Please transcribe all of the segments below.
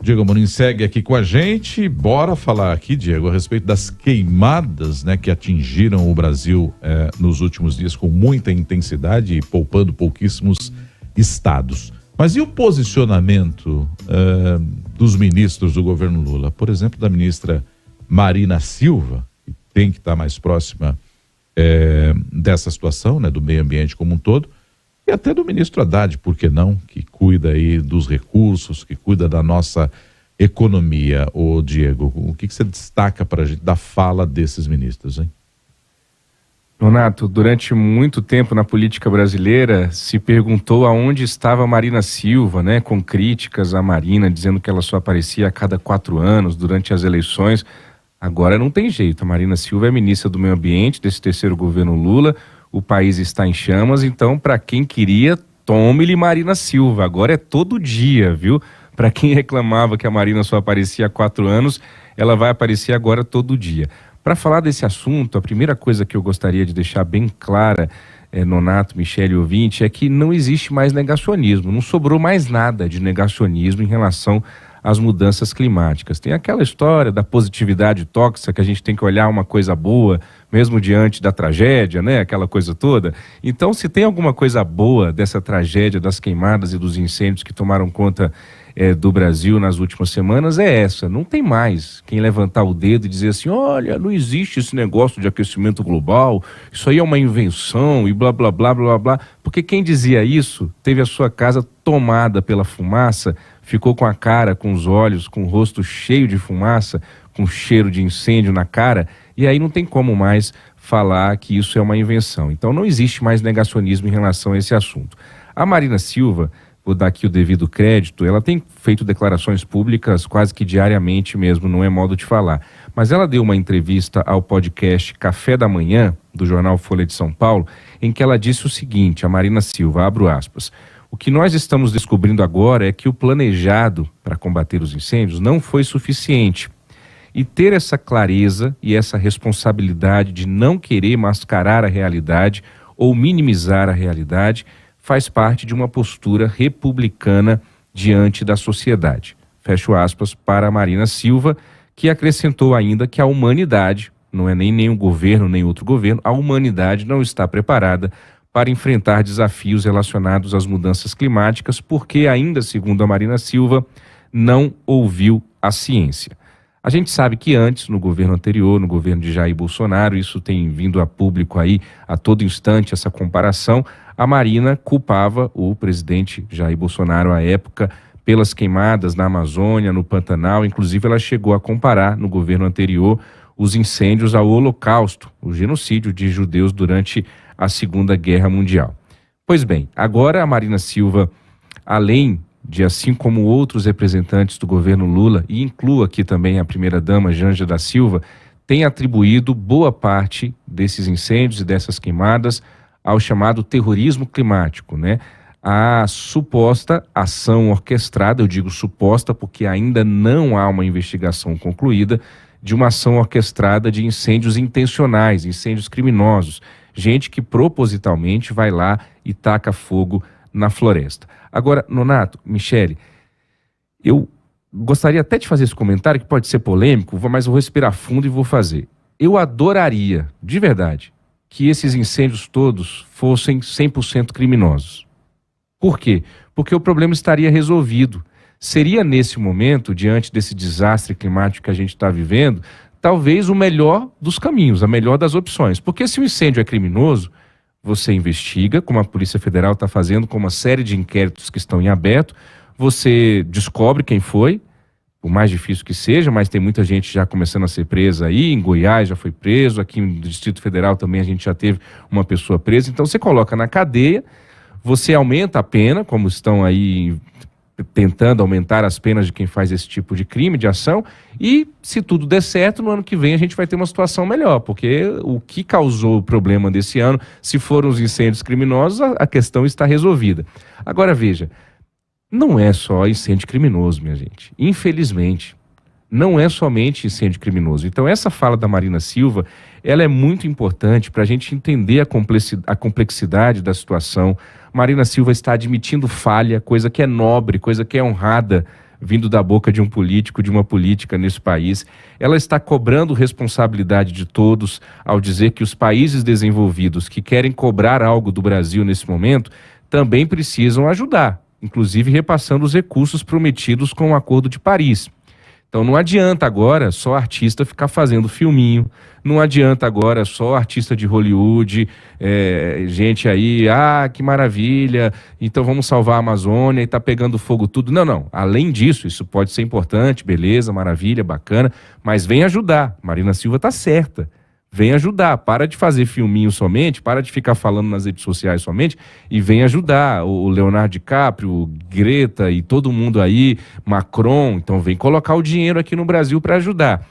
Diego Amorim segue aqui com a gente. Bora falar aqui, Diego, a respeito das queimadas, né, que atingiram o Brasil nos últimos dias com muita intensidade e poupando pouquíssimos estados. Mas e o posicionamento dos ministros do governo Lula? Por exemplo, da ministra Marina Silva, que tem que estar mais próxima dessa situação, né, do meio ambiente como um todo, e até do ministro Haddad, por que não, que cuida aí dos recursos, que cuida da nossa economia. Ô Diego, o que você destaca para a gente da fala desses ministros, hein? Nonato, durante muito tempo na política brasileira se perguntou aonde estava a Marina Silva, né, com críticas à Marina, dizendo que ela só aparecia a cada 4 anos durante as eleições. Agora não tem jeito, a Marina Silva é ministra do Meio Ambiente desse terceiro governo Lula. O país está em chamas, então para quem queria, tome-lhe Marina Silva. Agora é todo dia, viu? Para quem reclamava que a Marina só aparecia há 4 anos, ela vai aparecer agora todo dia. Para falar desse assunto, a primeira coisa que eu gostaria de deixar bem clara, Nonato, Michele e ouvinte, é que não existe mais negacionismo, não sobrou mais nada de negacionismo em relação às mudanças climáticas. Tem aquela história da positividade tóxica, que a gente tem que olhar uma coisa boa, mesmo diante da tragédia, né? Aquela coisa toda. Então, se tem alguma coisa boa dessa tragédia, das queimadas e dos incêndios que tomaram conta do Brasil nas últimas semanas, é essa. Não tem mais quem levantar o dedo e dizer assim, olha, não existe esse negócio de aquecimento global, isso aí é uma invenção e blá, blá, blá, blá, blá. Porque quem dizia isso teve a sua casa tomada pela fumaça, ficou com a cara, com os olhos, com o rosto cheio de fumaça, com cheiro de incêndio na cara, e aí não tem como mais falar que isso é uma invenção. Então não existe mais negacionismo em relação a esse assunto. A Marina Silva, vou dar aqui o devido crédito, ela tem feito declarações públicas quase que diariamente mesmo, não é modo de falar. Mas ela deu uma entrevista ao podcast Café da Manhã, do jornal Folha de São Paulo, em que ela disse o seguinte, a Marina Silva, abro aspas, o que nós estamos descobrindo agora é que o planejado para combater os incêndios não foi suficiente. E ter essa clareza e essa responsabilidade de não querer mascarar a realidade ou minimizar a realidade faz parte de uma postura republicana diante da sociedade. Fecho aspas para a Marina Silva, que acrescentou ainda que a humanidade, não é nem nenhum governo, nem outro governo, a humanidade não está preparada para enfrentar desafios relacionados às mudanças climáticas, porque ainda, segundo a Marina Silva, não ouviu a ciência. A gente sabe que antes, no governo anterior, no governo de Jair Bolsonaro, isso tem vindo a público aí a todo instante, essa comparação, a Marina culpava o presidente Jair Bolsonaro à época pelas queimadas na Amazônia, no Pantanal, inclusive ela chegou a comparar no governo anterior os incêndios ao Holocausto, o genocídio de judeus durante a Segunda Guerra Mundial. Pois bem, agora a Marina Silva, além de, assim como outros representantes do governo Lula, e incluo aqui também a primeira-dama Janja da Silva, tem atribuído boa parte desses incêndios e dessas queimadas ao chamado terrorismo climático, né? A suposta ação orquestrada, eu digo suposta porque ainda não há uma investigação concluída, de uma ação orquestrada de incêndios intencionais, incêndios criminosos, gente que propositalmente vai lá e taca fogo na floresta. Agora, Nonato, Michele, eu gostaria até de fazer esse comentário, que pode ser polêmico, mas eu vou respirar fundo e vou fazer. Eu adoraria, de verdade, que esses incêndios todos fossem 100% criminosos. Por quê? Porque o problema estaria resolvido. Seria nesse momento, diante desse desastre climático que a gente está vivendo, talvez o melhor dos caminhos, a melhor das opções. Porque se o incêndio é criminoso, você investiga, como a Polícia Federal está fazendo, com uma série de inquéritos que estão em aberto, você descobre quem foi, por mais difícil que seja, mas tem muita gente já começando a ser presa aí, em Goiás já foi preso, aqui no Distrito Federal também a gente já teve uma pessoa presa, então você coloca na cadeia, você aumenta a pena, como estão aí tentando aumentar as penas de quem faz esse tipo de crime, de ação, e se tudo der certo, no ano que vem a gente vai ter uma situação melhor, porque o que causou o problema desse ano, se foram os incêndios criminosos, a questão está resolvida. Agora veja, não é só incêndio criminoso, minha gente, infelizmente. Não é somente incêndio criminoso. Então essa fala da Marina Silva, ela é muito importante para a gente entender a complexidade da situação. Marina Silva está admitindo falha, coisa que é nobre, coisa que é honrada, vindo da boca de um político, de uma política nesse país. Ela está cobrando responsabilidade de todos ao dizer que os países desenvolvidos que querem cobrar algo do Brasil nesse momento também precisam ajudar, inclusive repassando os recursos prometidos com o Acordo de Paris. Então não adianta agora só artista ficar fazendo filminho, não adianta agora só artista de Hollywood, gente aí, que maravilha, então vamos salvar a Amazônia e tá pegando fogo tudo. Não, não, além disso, isso pode ser importante, beleza, maravilha, bacana, mas vem ajudar, Marina Silva tá certa. Vem ajudar, para de fazer filminho somente, para de ficar falando nas redes sociais somente e vem ajudar o Leonardo DiCaprio, o Greta e todo mundo aí, Macron, então vem colocar o dinheiro aqui no Brasil para ajudar.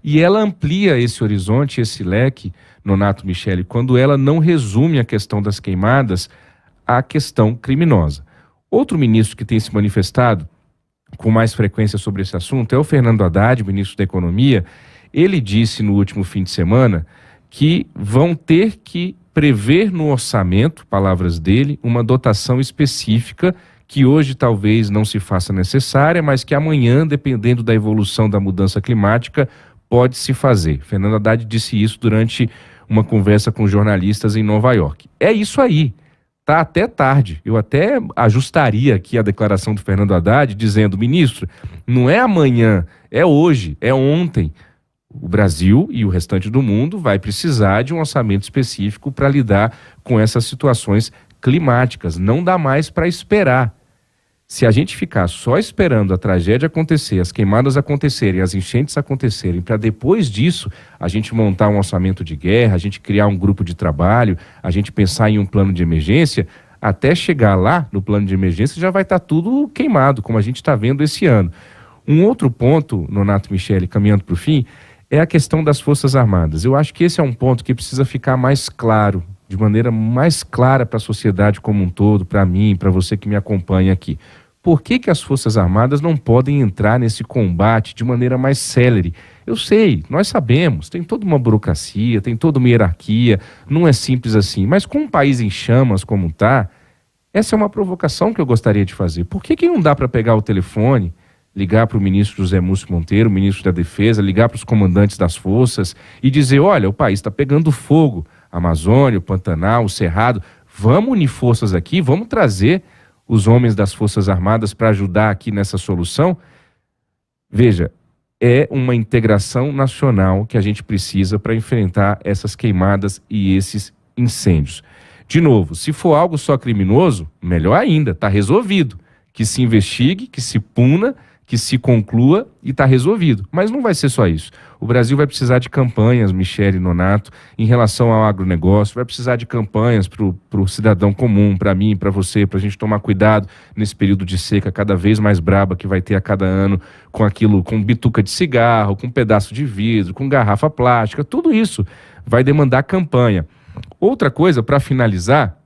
E ela amplia esse horizonte, esse leque, Nonato Michele, quando ela não resume a questão das queimadas à questão criminosa. Outro ministro que tem se manifestado com mais frequência sobre esse assunto é o Fernando Haddad, ministro da Economia. Ele disse no último fim de semana que vão ter que prever no orçamento, palavras dele, uma dotação específica que hoje talvez não se faça necessária, mas que amanhã, dependendo da evolução da mudança climática, pode se fazer. Fernando Haddad disse isso durante uma conversa com jornalistas em Nova York. É isso aí. Tá até tarde. Eu até ajustaria aqui a declaração do Fernando Haddad dizendo, ministro, não é amanhã, é hoje, é ontem. O Brasil e o restante do mundo vai precisar de um orçamento específico para lidar com essas situações climáticas. Não dá mais para esperar. Se a gente ficar só esperando a tragédia acontecer, as queimadas acontecerem, as enchentes acontecerem, para depois disso a gente montar um orçamento de guerra, a gente criar um grupo de trabalho, a gente pensar em um plano de emergência, até chegar lá no plano de emergência já vai estar tudo queimado, como a gente está vendo esse ano. Um outro ponto, Nonato Michele, caminhando para o fim, é a questão das Forças Armadas. Eu acho que esse é um ponto que precisa ficar mais claro, de maneira mais clara para a sociedade como um todo, para mim, para você que me acompanha aqui. Por que as Forças Armadas não podem entrar nesse combate de maneira mais célere? Eu sei, nós sabemos, tem toda uma burocracia, tem toda uma hierarquia, não é simples assim. Mas com um país em chamas como está, essa é uma provocação que eu gostaria de fazer. Por que não dá para pegar o telefone, ligar para o ministro José Múcio Monteiro, ministro da Defesa, ligar para os comandantes das forças e dizer, olha, o país está pegando fogo, Amazônia, o Pantanal, o Cerrado, vamos unir forças aqui, vamos trazer os homens das Forças Armadas para ajudar aqui nessa solução? Veja, é uma integração nacional que a gente precisa para enfrentar essas queimadas e esses incêndios. De novo, se for algo só criminoso, melhor ainda, está resolvido. Que se investigue, que se puna, que se conclua e está resolvido. Mas não vai ser só isso. O Brasil vai precisar de campanhas, Michele e Nonato, em relação ao agronegócio, vai precisar de campanhas para o cidadão comum, para mim, para você, para a gente tomar cuidado nesse período de seca cada vez mais braba que vai ter a cada ano, com aquilo, com bituca de cigarro, com pedaço de vidro, com garrafa plástica, tudo isso vai demandar campanha. Outra coisa, para finalizar,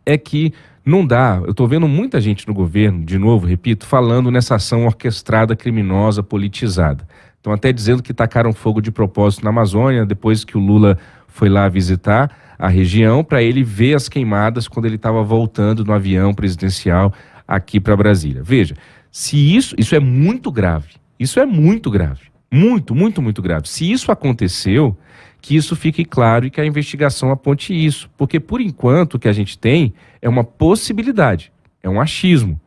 é que não dá, eu estou vendo muita gente no governo, de novo, repito, falando nessa ação orquestrada, criminosa, politizada. Estão até dizendo que tacaram fogo de propósito na Amazônia, depois que o Lula foi lá visitar a região, para ele ver as queimadas quando ele estava voltando no avião presidencial aqui para Brasília. Veja, se isso é muito grave, isso é muito grave, muito, muito, muito grave. Se isso aconteceu, que isso fique claro e que a investigação aponte isso. Porque, por enquanto, o que a gente tem é uma possibilidade, é um achismo.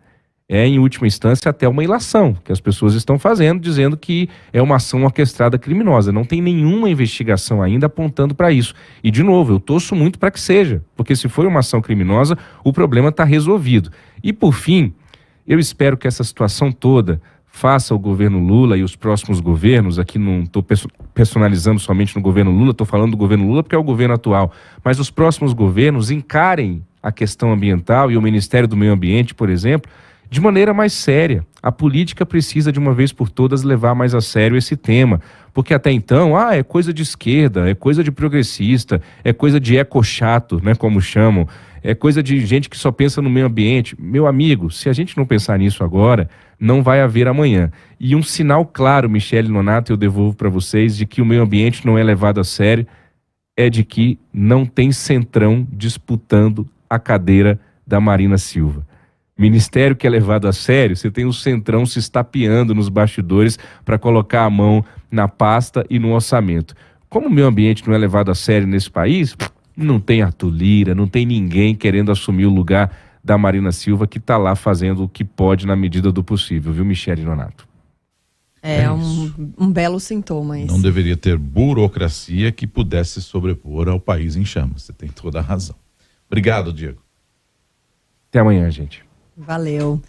É, em última instância, até uma ilação que as pessoas estão fazendo, dizendo que é uma ação orquestrada criminosa. Não tem nenhuma investigação ainda apontando para isso. E, de novo, eu torço muito para que seja, porque se for uma ação criminosa, o problema está resolvido. E, por fim, eu espero que essa situação toda faça o governo Lula e os próximos governos, aqui não estou personalizando somente no governo Lula, estou falando do governo Lula porque é o governo atual, mas os próximos governos encarem a questão ambiental e o Ministério do Meio Ambiente, por exemplo, de maneira mais séria. A política precisa de uma vez por todas levar mais a sério esse tema, porque até então, é coisa de esquerda, é coisa de progressista, é coisa de ecochato, né, como chamam, é coisa de gente que só pensa no meio ambiente. Meu amigo, se a gente não pensar nisso agora, não vai haver amanhã. E um sinal claro, Michele e Nonato, eu devolvo para vocês, de que o meio ambiente não é levado a sério, é de que não tem Centrão disputando a cadeira da Marina Silva. Ministério que é levado a sério, você tem o Centrão se estapeando nos bastidores para colocar a mão na pasta e no orçamento. Como o meio ambiente não é levado a sério nesse país, não tem Arthur Lira, não tem ninguém querendo assumir o lugar da Marina Silva, que está lá fazendo o que pode na medida do possível, viu, Michele Nonato? É um belo sintoma isso. Não deveria ter burocracia que pudesse sobrepor ao país em chamas. Você tem toda a razão. Obrigado, Diego. Até amanhã, gente. Valeu.